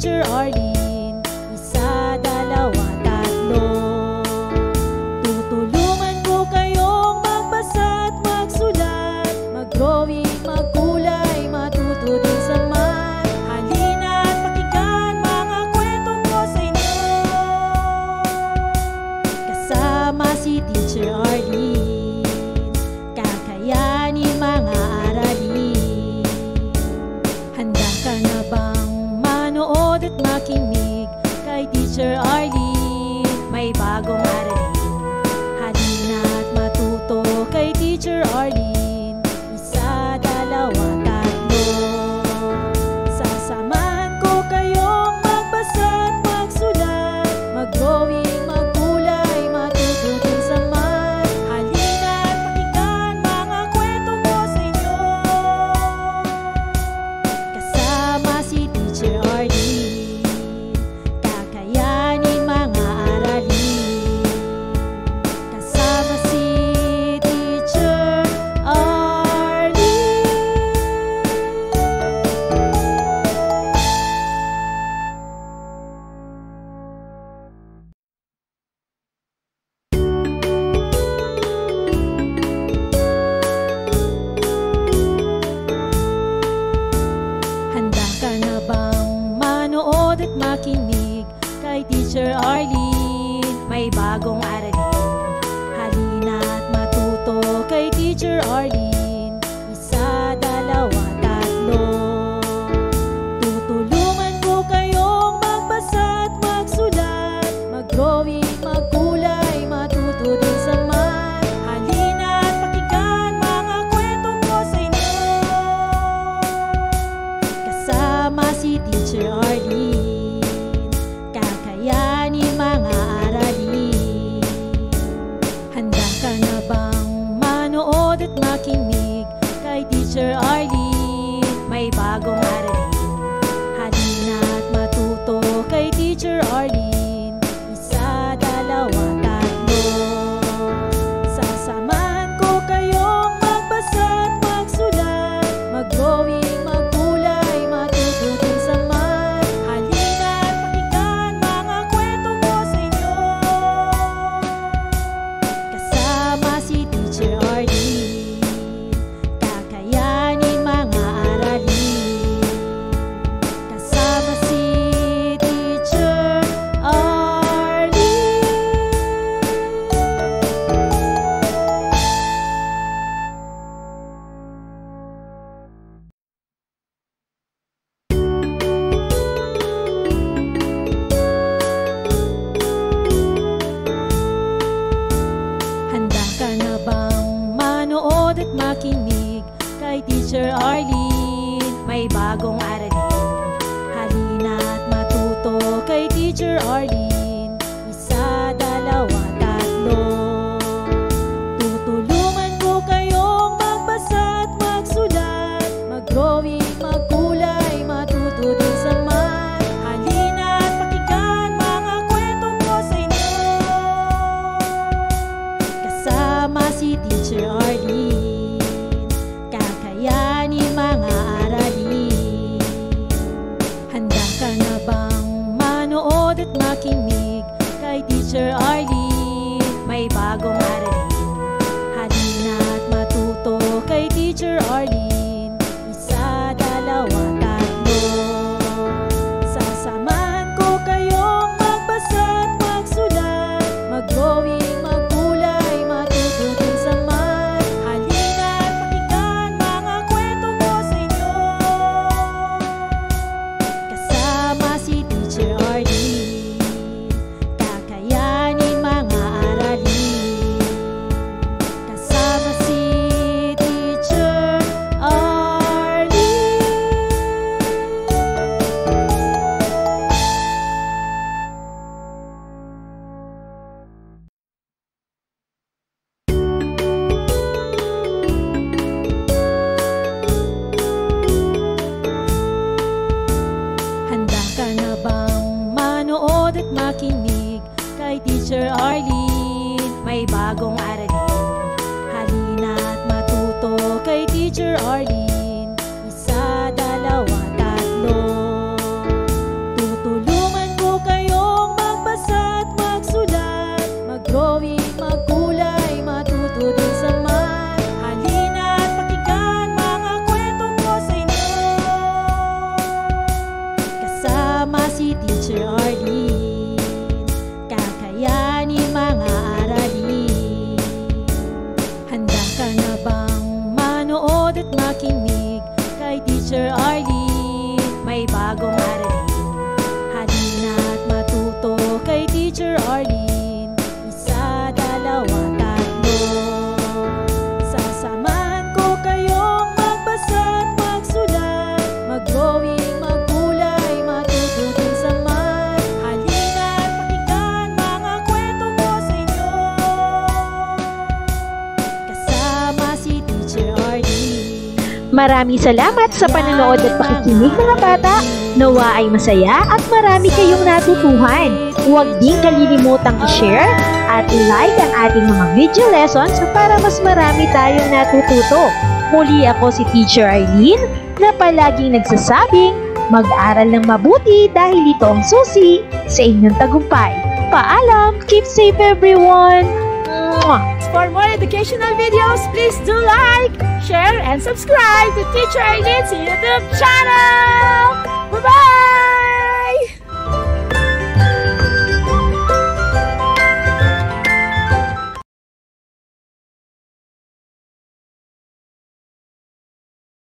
Teacher Arlene. Isa, dalawa, tatlo. Tutulungan ko kayong magbasa at magsulat, mag-drawing, magkulay, matuto din sa math. Halina at pakinggan mga kwento ko sa inyo. Kasama si Teacher Arlene, kakayanin mga aralin. Handa ka na bang manood at makinig kay Teacher Arlene? May bagong aralin. Halina at matuto kay Teacher Arlene. Isa, dalawa, tatlo. Sasamahan ko kayong magbasa at magsulat, mag-drawing, magkulay, matuto din sa math. Halina at pakinggan mga kwento ko sa inyo. Kasama si Teacher Arlene, kakayanin mga aralin. Kasama si Teacher Arlene. Handa ka na bang manood at makinig kay Teacher Arlene? May bagong aralin. Halina at matuto kay Teacher Arlene. Isa, dalawa, tatlo. Tutulungan ko kayong magbasa at magsulat, mag-drawing, magkulay, matuto din sa math. Halina at pakinggan mga kwento ko sa inyo. Kasama si Teacher Arlene, kakayanin mga aralin. Handa ka na bang manood at makinig kay Teacher Arlene? May bagong aralin. Halina at matuto kay Teacher Arlene. Isa, dalawa, tatlo. Sasamahan ko kayong magbasa at magsulat, mag-drawing, magkulay, matuto din sa math. Halina at pakinggan mga kwento ko sa inyo. Kasama si Teacher Arlene, kakayanin mga aralin. Kasama si Teacher Arlene. Handa ka na bang manood at makinig kay Teacher Arlene? May bagong aralin. Halina at matuto kay Teacher Arlene. Isa, dalawa, tatlo. Tutulungan ko kayong magbasa at magsulat, mag-drawing, magkulay, matuto din sa math. Halina at pakinggan mga kwento ko sa inyo. Kasama si Teacher Arlene, kakayanin mga aralin. Handa ka na bang manood at makinig kay Teacher Arlene? May bagong aralin. Halina at matuto kay Teacher Arlene. Isa, dalawa, tatlo. Sasamahan ko kayong magbasa at magsulat, mag-drawing, magkulay, matuto din sa math. Halina at pakinggan mga kwento ko sa inyo. Kasama si Teacher Arlene, kakayanin mga aralin. Kasama si Teacher Arlene. Handa ka na bang manood at makinig kay Teacher Arlene? May bagong aralin. Halina at matuto kay Teacher Arlene. Isa, dalawa, tatlo. manood at makinig kay Teacher Arlene. May bagong aralin, halina at matuto kay Teacher Arlene. Isa, dalawa, tatlo. Sasamahan ko kayong magbasa at magsulat, mag-drawing, magkulay, matututin sa math. Halina at pakinggan mga kwento ko sa inyo, kasama si Teacher Arlene. Maraming salamat sa panonood at pakikinig mga bata. Nawa ay masaya at marami kayong natutuhan. Huwag din kalilimutang i-share at i-like ang ating mga video lessons para mas marami tayong natututo. Muli ako si Teacher Arlene na palaging nagsasabing mag-aral ng mabuti dahil ito ang susi sa inyong tagumpay. Paalam! Keep safe everyone! Mwah! For more educational videos, please do like, share, and subscribe to Teacher Arlene's YouTube channel! Bye-bye!